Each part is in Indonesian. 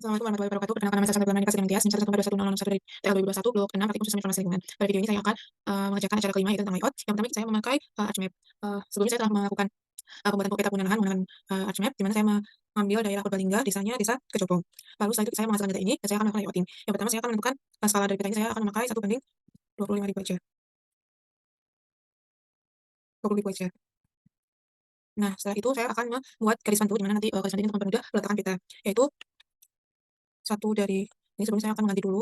Assalamualaikum warahmatullahi wabarakatuh. Perkenalkan nama saya Sandra Manika Sri Tias, NIM 114210001 dari tanggal 2021, blok 6, Praktikum Sistem Informasi Lingkungan. Pada video ini saya akan mengerjakan acara kelima, yaitu tentang layout. Yang pertama saya memakai ArchMap. Sebelumnya saya telah melakukan pembuatan peta punya lahan menggunakan ArchMap, di mana saya mengambil daerah Purbalingga, desanya Desa Kecopong. Lalu setelah itu saya menghasilkan data ini dan saya akan melakukan layouting. Yang pertama saya akan menentukan skala dari peta ini, saya akan memakai 1:25.000 aja. 20.000 aja. Nah, setelah itu saya akan membuat garis pantu, di mana nanti garis pantu ini untuk mempermudah peletakan peta, yaitu satu dari ini. Sebelumnya saya akan mengganti dulu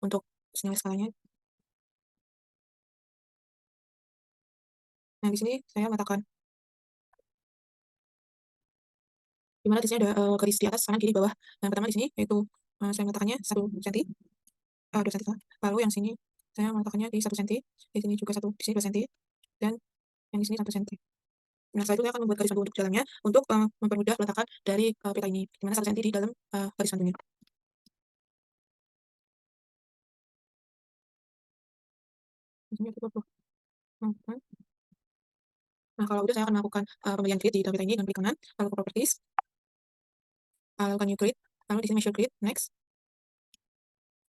untuk senilai skalanya. Nah, di sini saya meletakkan di mana di sini ada garis di atas, kanan, kiri, bawah. Yang pertama di sini yaitu saya meletakkannya 1 senti, 2 senti salah. Lalu yang sini saya meletakkannya di 1 senti, di sini juga 1, di sini 2 senti, dan yang di sini 1 senti. Nah, setelah itu saya akan membuat garis pantu untuk jalannya untuk mempermudah peletakan dari peta ini, di mana 1 senti di dalam garis pantunya. Di sini 30. Nah, kalau udah saya akan melakukan pembelian grid di dalam peta ini dengan klik kanan, lalu ke properties, lalu ke new grid, lalu di sini measure grid, next.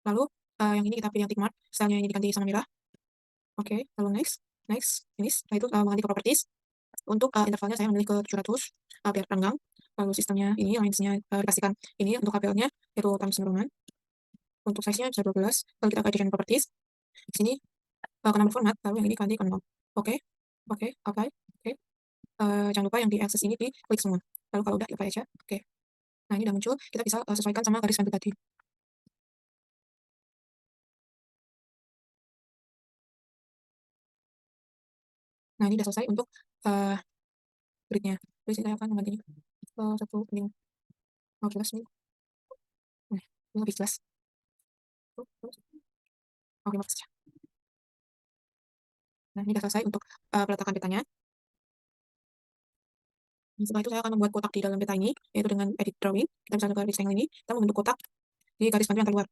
Lalu yang ini kita pilih yang tick mark, stylenya ini diganti sama merah. Oke, lalu next, next, finish. Setelah itu mengganti ke properties. Untuk intervalnya saya memilih ke 700 biar renggang. Lalu sistemnya ini, lines-nya dipastikan ini untuk KPL-nya yaitu Times New Roman. Untuk size-nya bisa 12. Lalu kita ke edition properties. Di sini ke nomor format, lalu yang ini ganti ke 0. Oke, oke, apply, oke. Jangan lupa yang di akses ini diklik semua. Lalu kalau udah di apply aja. Oke. Nah, ini udah muncul, kita bisa sesuaikan sama garis pantu tadi. Nah, ini udah selesai untuk grid-nya. Terus saya akan menggantinya ke 1:15 ini. Nah, ini lebih jelas. Oke, maaf saja. Nah, ini udah selesai untuk peletakan petanya. Setelah itu saya akan membuat kotak di dalam peta ini, yaitu dengan edit drawing. Kita bisa ke rectangle ini, kita membentuk kotak di garis pantu yang terluar.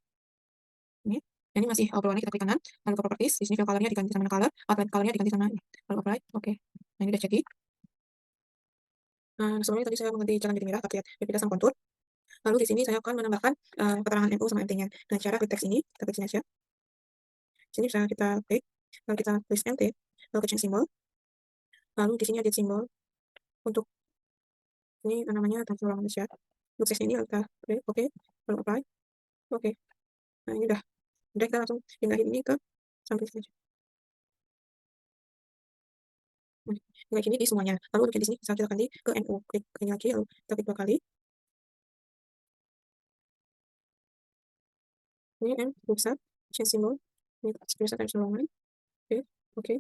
Ini masih berwarna, kita klik kanan, lalu ke properties, di sini fill color-nya diganti sama color, outline color-nya diganti sama ini. Lalu apply, oke. Nah, ini udah jadi. Sebelumnya tadi saya mengganti jalan jadi merah, tapi ya berbeda sama kontur. Lalu di sini saya akan menambahkan keterangan NU sama MT-nya. Nah, cara klik teks ini, kita klik sini aja. Sini bisa kita klik, lalu kita tulis MT, lalu ke change symbol. Lalu di sini edit simbol untuk ini namanya transfer Malaysia. Untuk size ini kita klik oke, lalu apply, oke. Nah, ini udah kita langsung pindahin ini ke samping sini aja. Nah, ini di semuanya. Lalu untuk yang di sini bisa kita ganti ke NU. Klik ini lagi, lalu kita klik 2 kali. Ini N besar, change symbol. Ini biasa times line. Oke, oke,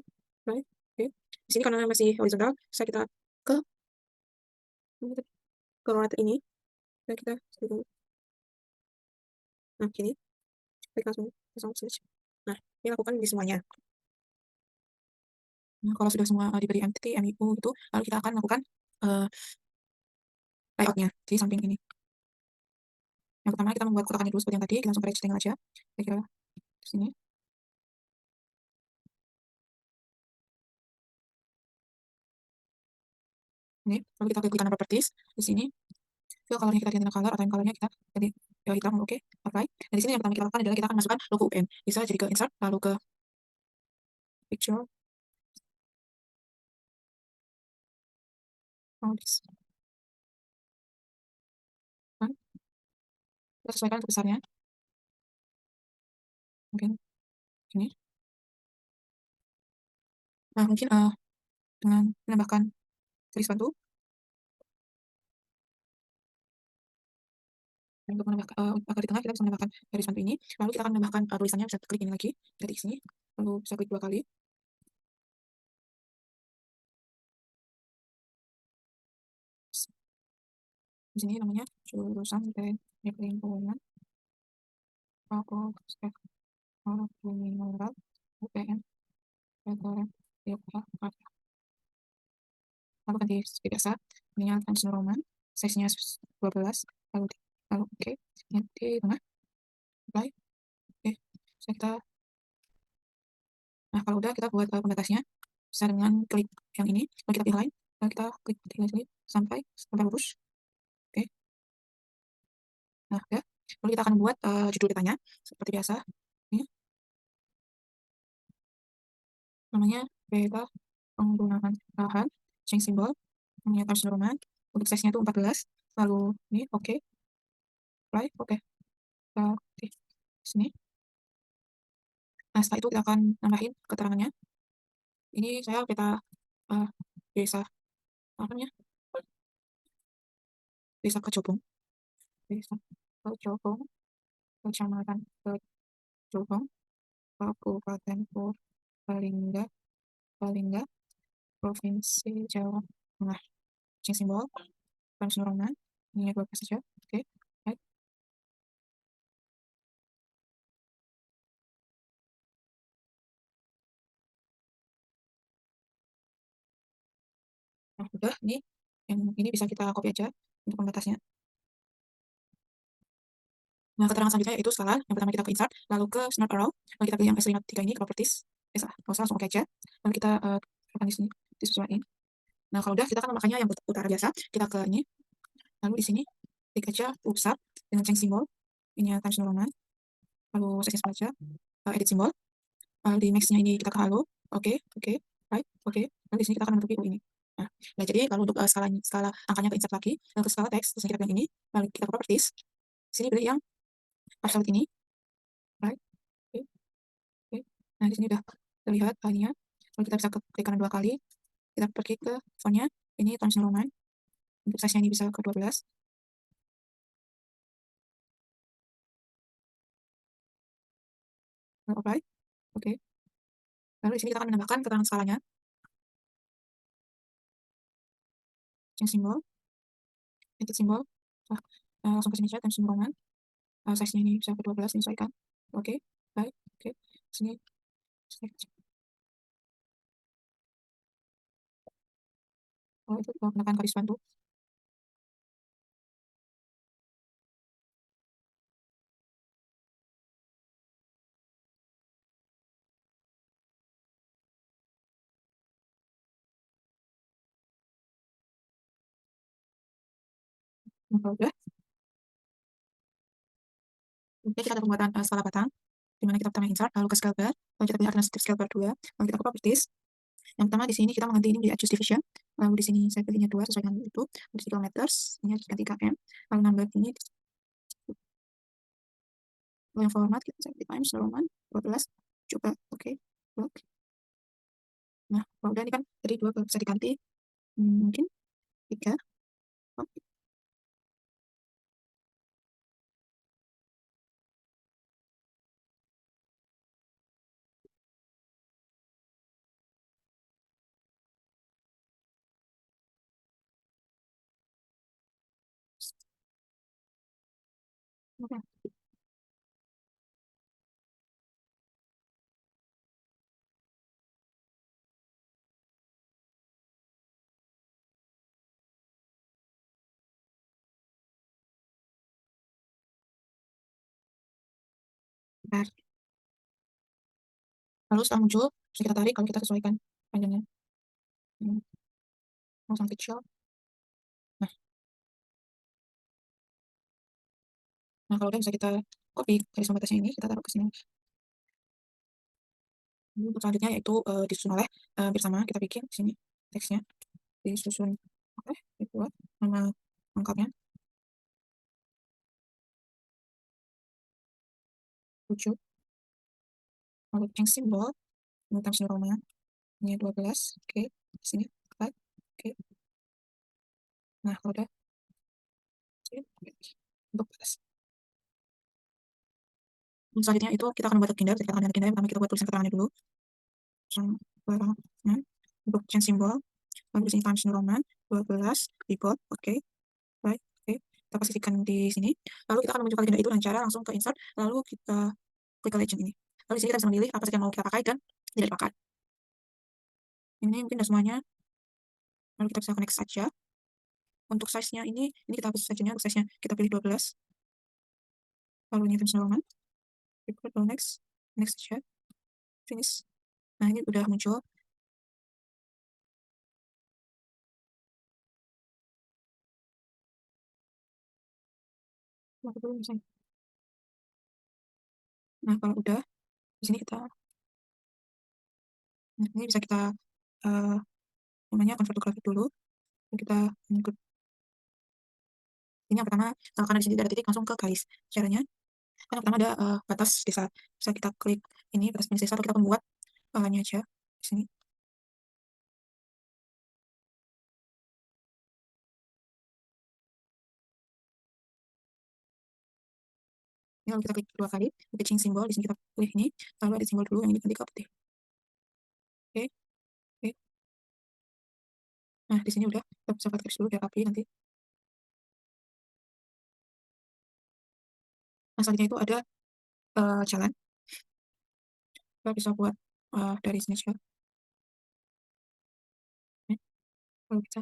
baik, oke. Di sini karena masih horizontal, bisa kita ke coordinate ini. Dan kita dulu. Nah, gini. Klik langsung switch. Nah, ini lakukan di semuanya. Nah, kalau sudah semua diberi entity, MIU itu, lalu kita akan lakukan layout-nya di samping ini. Yang pertama kita membuat kotakannya dulu seperti yang tadi, kita langsung ke rectangle aja. Kira-kira di sini. Ini, lalu kita klik kanan properties di sini. Fill color-nya kita ganti color, atau yang color-nya kita ganti hitam, oke, apply. Dan di sini yang pertama kita lakukan adalah kita akan masukkan logo UPN. Bisa jadi ke insert, lalu ke picture, this. Nah, kita sesuaikan untuk besarnya. Mungkin ini. Nah, mungkin dengan menambahkan garis bantu, untuk menambahkan agak di tengah kita bisa menambahkan garis bantu ini. Lalu kita akan menambahkan tulisannya, bisa klik ini lagi, dari sini, lalu bisa klik 2 kali. Di sini namanya jurusan teknik lingkungan Fakultas Mineral UPN Negara Yogyakarta. Lalu ganti seperti biasa, ininya Times New Roman, size-nya 12, lalu oke, nanti tengah, apply, oke. Kita, nah kalau udah kita buat pembatasnya, bisa dengan klik yang ini, lalu kita pilih line, lalu kita klik sini sampai lurus, oke. Nah, udah. Lalu kita akan buat judul petanya seperti biasa. Ini namanya peta penggunaan lahan, change symbol, namanya times Roman. Untuk size-nya itu 14. Lalu ini oke, apply, oke. Kita di sini. Nah, setelah itu kita akan nambahin keterangannya. Ini saya peta desa apa namanya? Desa Kecubung. Desa Kecubung, Kecamatan Kecubung, Kabupaten Purbalingga, Balingga, Provinsi Jawa Tengah. Change symbol, times Roman. Ini 12 saja. Oke, baik. Nah, udah, yang ini bisa kita copy aja untuk pembatasnya. Nah, keterangan selanjutnya yaitu skala. Yang pertama kita ke insert, lalu ke snap arrow, lalu kita pilih yang S53 ini ke properties. Salah, nggak usah langsung oke aja. Lalu kita tekan di sini, disesuaikan. Nah, kalau udah, kita kan makanya yang utara biasa, kita ke ini, lalu di sini klik aja pusat dengan change symbol, ini times New Roman, lalu size aja, edit symbol, lalu di max-nya ini kita ke halo, oke, oke, right, oke, lalu di sini kita akan menutupi U ini. Nah, jadi kalau untuk skala angkanya ke insert lagi, lalu ke skala teks, terus kita pilih ini, lalu kita ke properties, sini pilih yang absolute ini, right, oke, oke. Nah, di sini udah terlihat ininya, lalu kita bisa klik kanan 2 kali, kita pergi ke font-nya, ini Times New Roman, untuk size-nya ini bisa ke 12, lalu apply, oke. Lalu di sini kita akan menambahkan keterangan skalanya, change symbol, edit symbol, langsung ke sini aja, Times New Roman, size-nya ini bisa ke 12, menyesuaikan, oke, baik, oke, sini, oh itu menggunakan garis bantu, nah kalau udah, oke, kita ada pembuatan skala batang, di mana kita pertama insert, lalu ke scale bar, lalu kita pilih alternatif scale bar 2, lalu kita ke properties. Yang pertama di sini kita mengganti ini menjadi adjust division, lalu di sini saya pilihnya 2 sesuai dengan itu, di kilometers, ini ganti km, lalu number ini, lalu yang format kita pilih times Roman 12, coba oke, look. Nah, kalau udah ini kan jadi 2 bisa diganti, mungkin 3, oke. Oke, bentar. Lalu setelah muncul, bisa kita tarik kalau kita sesuaikan panjangnya. Hmm, mau sangat kecil. Nah, nah kalau udah bisa kita copy garis pembatasnya ini, kita taruh ke sini. Untuk selanjutnya yaitu disusun oleh bersama kita bikin di sini teksnya disusun oleh dibuat nama lengkapnya lucu, lalu change symbol ini times New Roman ini 12, oke, di sini right, oke. Nah kalau udah sini, untuk batas. Selanjutnya itu kita akan membuat agenda, jadi kita akan agenda yang pertama kita buat tulisan keterangannya dulu, keterangannya untuk change symbol, lalu di sini times New Roman 12 report, oke, right, oke, kita pastikan di sini, lalu kita akan menunjukkan agenda itu dengan cara langsung ke insert, lalu kita klik ke legend ini, lalu di sini kita bisa memilih apa saja yang mau kita pakai dan tidak dipakai. Ini mungkin sudah semuanya, lalu kita bisa connect saja. Untuk size-nya ini kita hapus saja, untuk size-nya kita pilih 12, lalu ini times Roman, record, lalu next, next saja, finish. Nah ini udah muncul, Waktu dulu misalnya. Nah, kalau udah, di sini kita, nah, ini bisa kita, namanya convert to graphic dulu. Kita ikut ini yang pertama, karena di sini ada titik langsung ke garis. Caranya, kan yang pertama ada batas desa. Bisa kita klik ini batas finish desa atau kita membuat ini aja di sini. Ini lalu kita klik dua kali, change simbol. Di sini kita pilih ini, lalu ada simbol dulu yang ini nanti ke putih. Oke, oke. Nah, di sini udah kita bisa pakai dulu biar rapi nanti. Nah, selanjutnya itu ada jalan. Kita bisa buat dari sini aja. Oke, lalu kita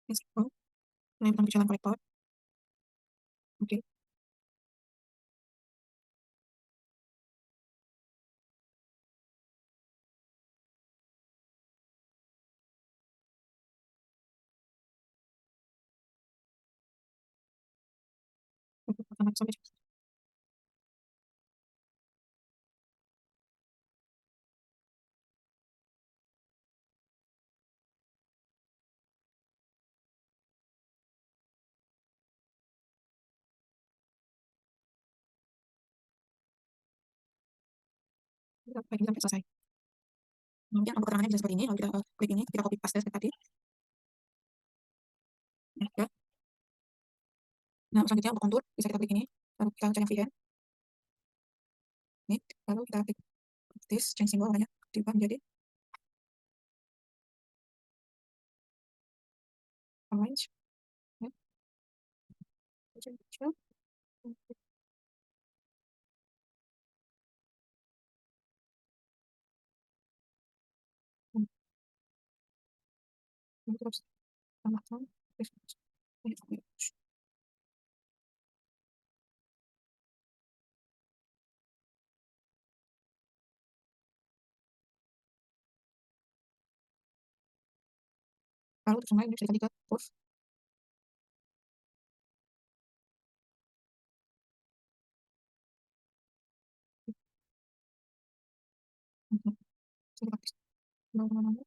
ini simbol. Nah, yang pertama jalan kolektor. Oke, untuk pertama sampai kita pakai sampai selesai. Kemudian untuk keterangannya bisa seperti ini. Lalu kita klik ini, kita copy paste seperti tadi. Nah, ya. Nah, selanjutnya untuk kontur bisa kita klik ini, lalu kita cari yang freehand. Ini, lalu kita klik this, change simbol warnanya diubah menjadi orange. Ya, kecil. Terus tambahkan terus. Lalu terus yang lain bisa diganti ke push. Bisa dipakai. Lalu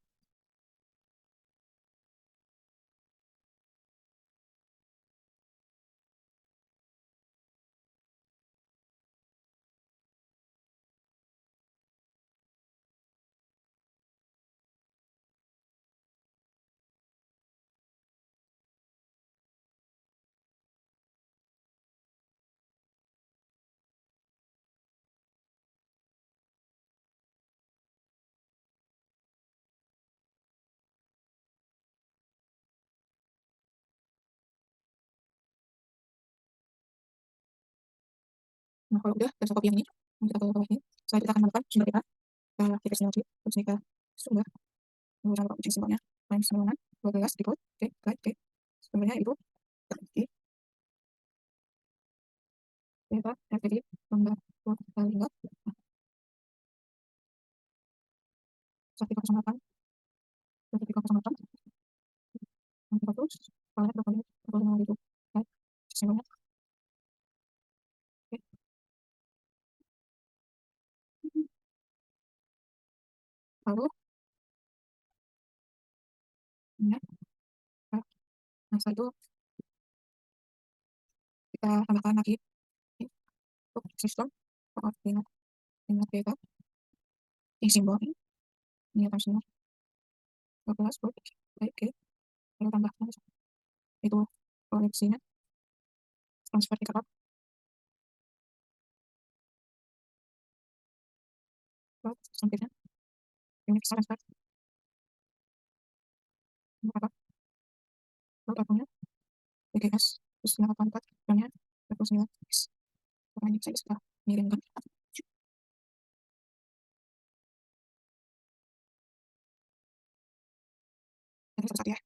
nah, kalau udah kita bisa copy yang ini, kita ke bawah ini. Setelah itu kita akan melakukan sumber kita, kita sini lagi, terus ini kita sumber, lalu jangan lupa kucing simbolnya, lain sembilan 12 di code, oke, oke, sumbernya itu oke, kita jadi nomor 25, 1308, 1308, kita terus, kalau berapa ini, 25 itu, oke, simbolnya, oke, lalu ini, nah, setelah itu kita tambahkan lagi untuk sistem koordinat data, yang simbol ini akan simbol 12 oke, oke, lalu tambahkan itu koleksinya, transfer ke kapal, lalu sampirnya, ini bisa transfer ke kapal, lalu akunnya, BGS, terus 84, banyak, 29, pokoknya saya bisa mengirimkan, nanti satu-satu ya.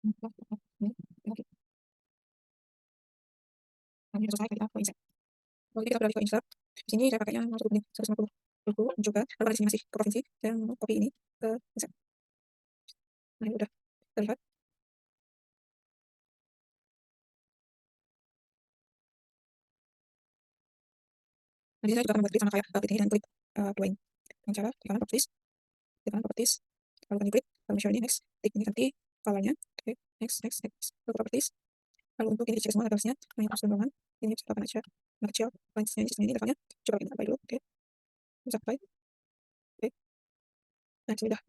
Ini lagi udah selesai kita ke insert. Lalu kita beralih ke insert. Di sini saya pakainya mau cukup nih 150 buku juga. Lalu di sini masih ke provinsi. Saya mau copy ini ke insert. Nah ini udah terlihat. Nanti saya juga akan membuat grid sama kayak grid ini dan klik dua ini. Dengan cara di kanan properties, lalu kan klik, lalu show ini next, tik ini ganti colornya, oke, next, lalu properties, lalu untuk ini dicek semua levelnya, ini terus dorongan, ini bisa apa aja, yang kecil, lengthnya ini levelnya, coba kita apply dulu, oke, bisa apply, oke, nah sudah,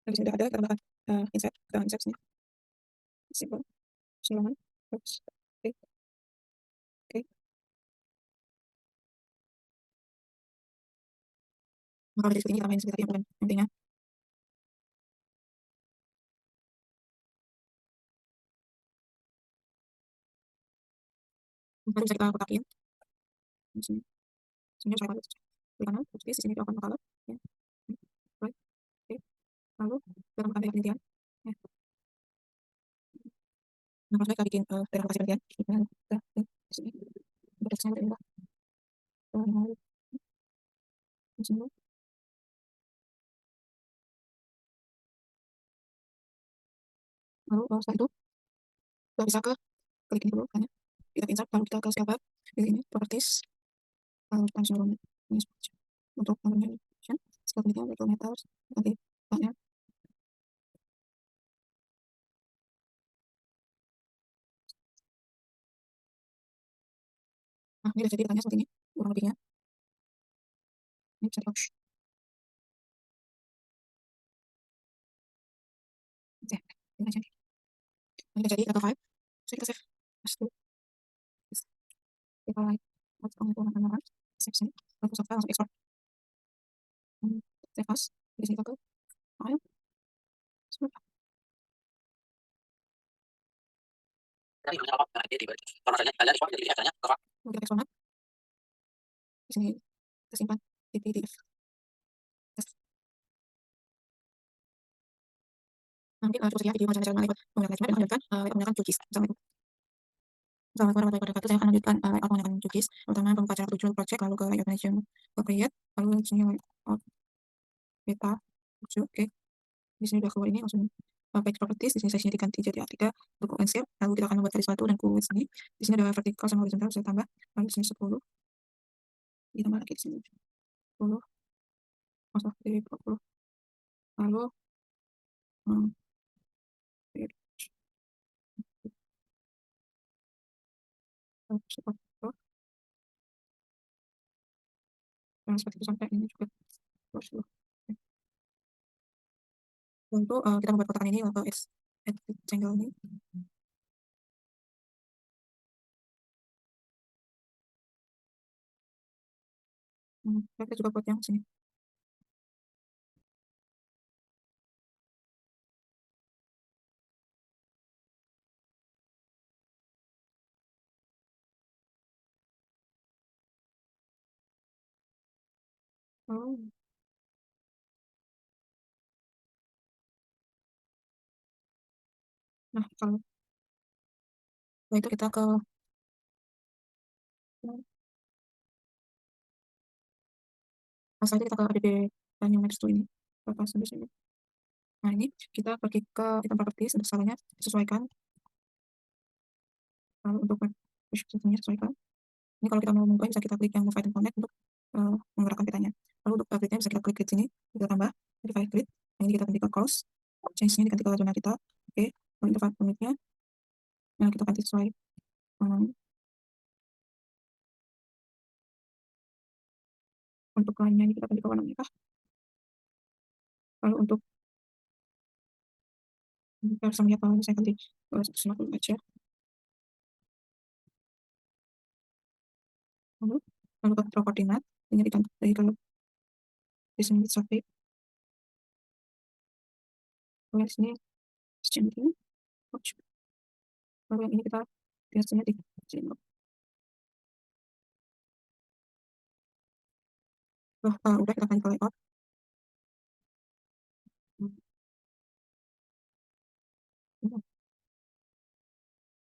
nah sudah ada, kita tambahkan insert sini, simple, dorongan, oops, oke, maka dari sini kita main seperti yang bukan intinya, baru bisa kita kotakin, di sini, sini saya balik, di kanan, di sini kita akan color, ya, right, oke, lalu kita tambahkan dari penelitian, ya, nah kalau kita bikin dari lokasi penelitian, kita di sini, berdesain dari lalu di sini, lalu setelah itu kita bisa ke klik ini dulu kan ya, kita insert lalu kita ke scale di sini properties, lalu kita langsung ini untuk namanya scale media micrometers nanti banyak. Nah ini udah jadi datanya seperti ini kurang lebihnya, ini bisa di oke, ini aja, ini udah jadi data file, so kita save as to kita like untuk pengumuman save sini lalu save file langsung export, save as di sini kita ke file sudah, lalu kita ekspor di sini kita simpan di PDF. Nah, mungkin cukup sekian video wawancara saya lewat menggunakan dan menggunakan cookies. Assalamualaikum. Assalamualaikum warahmatullahi wabarakatuh. Saya akan lanjutkan layout menggunakan cookies, pertama pembuka cara tujuan project, lalu ke layout management, ke create, lalu di sini layout beta, tujuh, oke. Di sini udah keluar ini langsung page properties, di sini size-nya diganti jadi A3 untuk landscape, lalu kita akan membuat garis batu dan kulit sini. Di sini ada vertical sama horizontal saya tambah, lalu di sini 10, ditambah lagi di sini 10, masuk di 20, lalu hmm, seperti itu, dan seperti itu sampai ini juga 20. Untuk kita membuat kotakan ini untuk rectangle ini, kita juga buat yang sini. Oh, nah kalau itu kita ke asal kita ke add new maps to ini apa di sini. Nah ini kita pergi ke item properties untuk skalanya sesuaikan, lalu untuk positionnya sesuaikan. Ini kalau kita mau mengubah bisa kita klik yang move item connect untuk menggerakkan petanya. Lalu untuk gridnya bisa kita klik grid sini, kita tambah modify grid. Nah ini kita ganti ke close, change-nya diganti ke zona kita. Oke, lalu interval unitnya, nah kita ganti sesuai untuk lainnya ini kita ganti ke warna merah. Lalu untuk personnya kalau saya ganti 150 aja. Lalu lalu ke draw koordinat, ini diganti ke di sini sampai lalu di sini sini, lalu yang ini kita biasanya di sini. Udah kita ganti ke layout.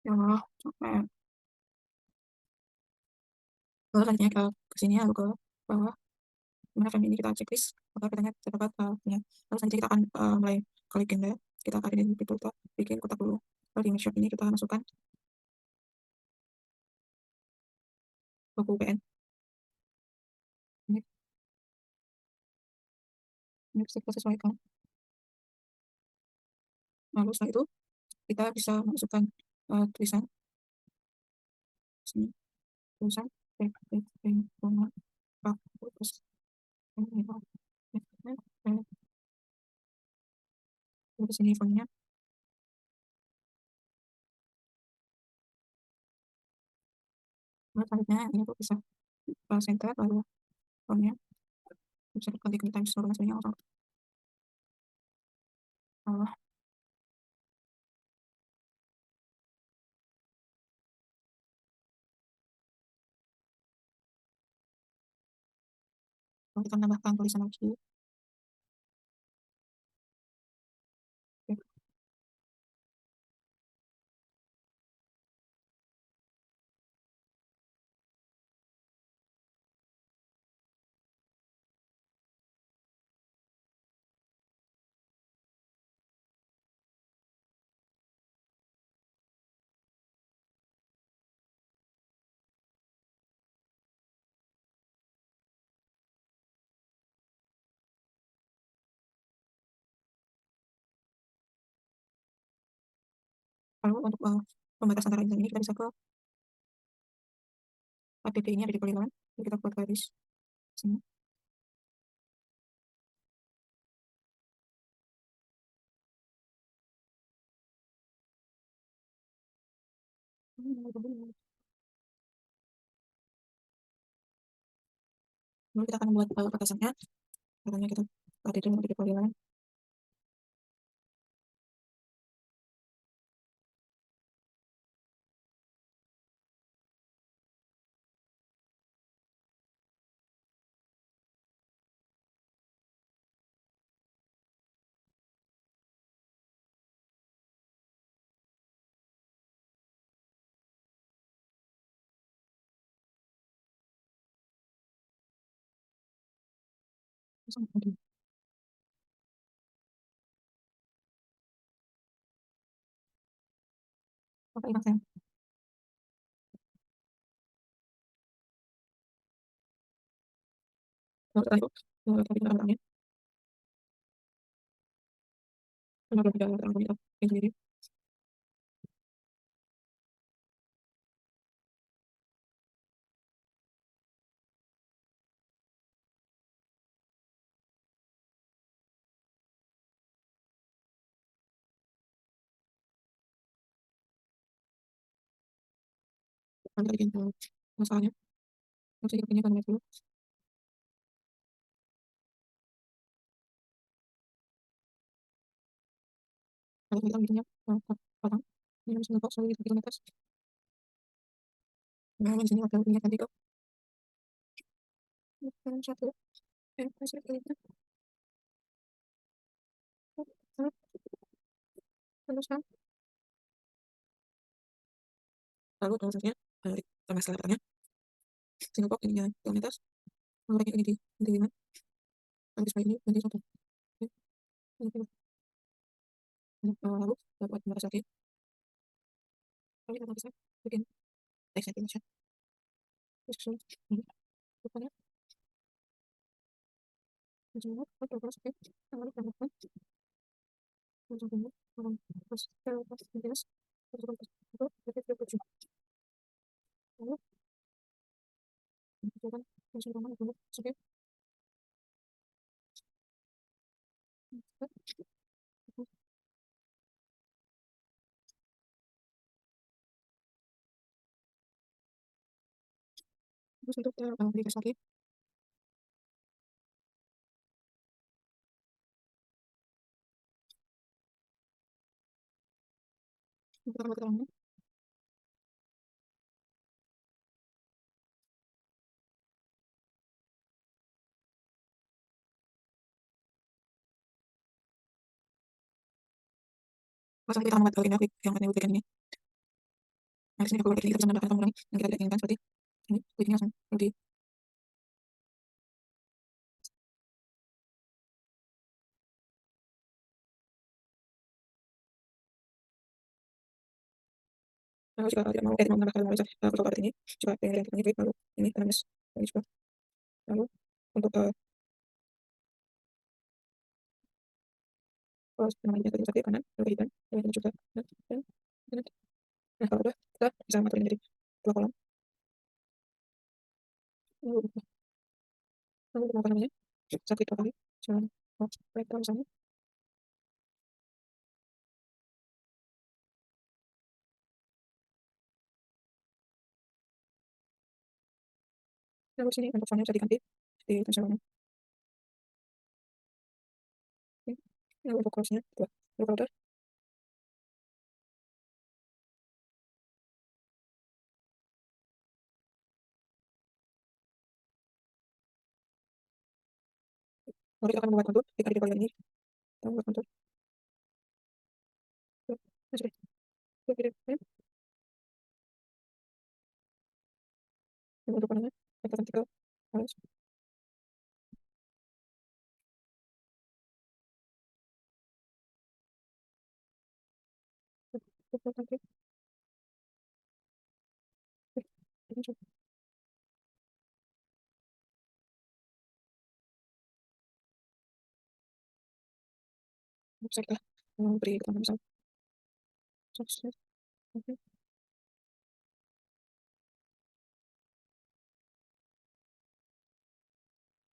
Ya Allah, capek. Lalu selanjutnya ke sini lalu ke bawah. Dimana frame ini kita checklist apakah katanya terdapat punya. Lalu selanjutnya kita akan mulai klik genda. Kita akan ini kita bikin kotak dulu. Lalu di image shop ini kita masukkan logo UPN. Ini bisa kita sesuaikan. Lalu setelah itu kita bisa masukkan tulisan sini, tulisan rumah Pak terus terus sini fontnya. Lalu selanjutnya ini tuh bisa center lalu fontnya bisa ganti times seluruh semuanya langsung. Lalu kita menambahkan tulisan lagi. Oke. Lalu untuk pembatas antara insan ini kita bisa ke add ini ada di polygon. Jadi kita buat garis sini. Lalu kita akan membuat batasannya. Caranya kita add itu di polygon. Langsung lagi. Oke, hilang saya. Lalu setelah itu kita bikin gambarnya. Lalu kita bikin sendiri. Lalu kita bikin masalahnya. Lalu kita bikinnya gambar dulu. Lalu kita bikinnya potong. Ini harus menempel selalu kita atas. Nah, di sini ada minyak tadi kok. Satu. Masih ini. Terus kan. Lalu selanjutnya tambah setelah sini kok ininya di atas. Lalu ini di lima. Lalu supaya ini nanti satu. Lalu dapat merah lagi. Lalu kita bisa bikin text animation. Terus ini rupanya menjawab atau terus oke. Lalu tambahkan langsung dulu. Terus terus terus terus terus terus lalu kita langsung dulu oke. Terus untuk di tes lagi kita tambah keterangannya. Masa kita membuat kalian yang ini Nah, di sini aku kita bisa menambahkan atau mengurangi yang kita tidak inginkan seperti ini, width-nya langsung lebih. Lalu jika tidak mau menambahkan lalu bisa coba ini, jika pengen yang width lalu ini minus ini juga. Lalu untuk kalau namanya tadi kiri kanan lalu hidden lalu ini juga dan nah kalau udah kita bisa maturin jadi dua kolom lalu lalu apa namanya klik dua kali jangan right kalau misalnya lalu sini untuk fontnya bisa diganti di misalnya lalu untuk colornya dua lalu kalau udah lalu kita akan membuat kontur di kali bagian ini kita membuat kontur nah sudah kiri untuk warnanya kita ganti ke orange kita ganti ini juga bisa kita beri tambah misal sukses oke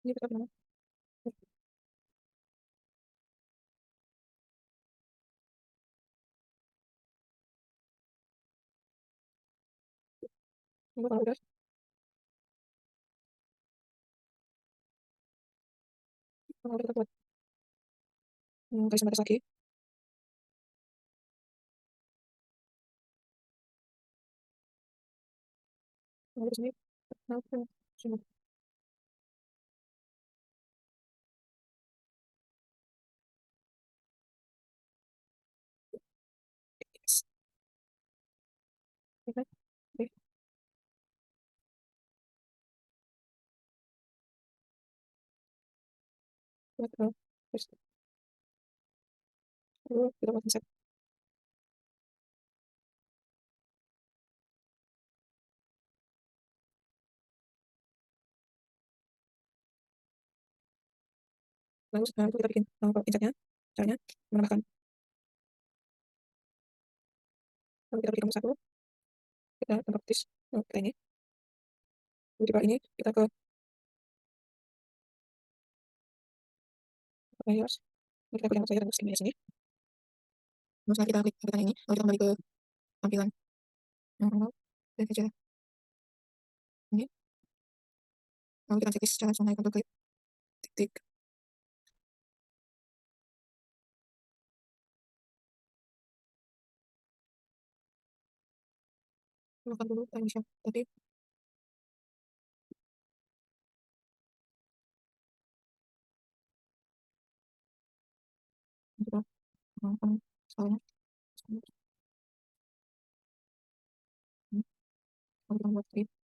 ini kita nama lalu kalau udah kalau udah kita buat garis batas lagi lalu di sini nah sini yes oke oke buat terus lalu kita buat set lalu setelah itu kita bikin insetnya caranya menambahkan lalu kita beri kamu satu kita tambah petis kita ini lalu di bawah ini kita ke layers lalu kita beri nama saya dan sini sini lalu setelah kita klik aplikasi ini lalu kita kembali ke tampilan yang normal dan saja ini lalu kita cek secara langsung naik untuk klik titik makan dulu time shop tadi kita makan soalnya ini lalu kita buat script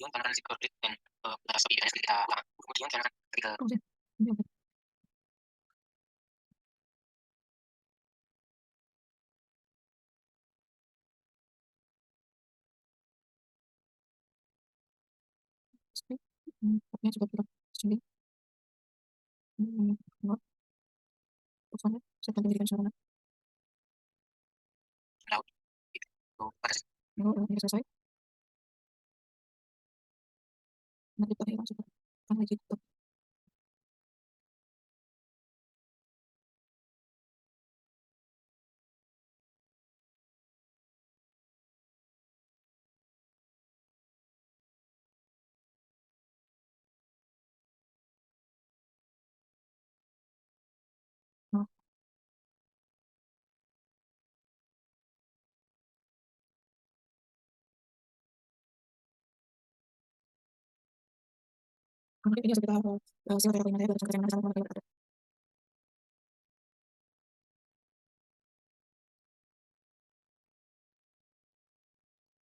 Kemudian karena si klik dan stop IPS kita ulang. Kemudian karena ketika oh sih ini apa script nya juga kita sini not pesannya saya ganti menjadikan semua laut itu pada lalu ini selesai nanti kita langsung kan lagi tutup Mungkin ini sekitar, share dari saya, dari saya,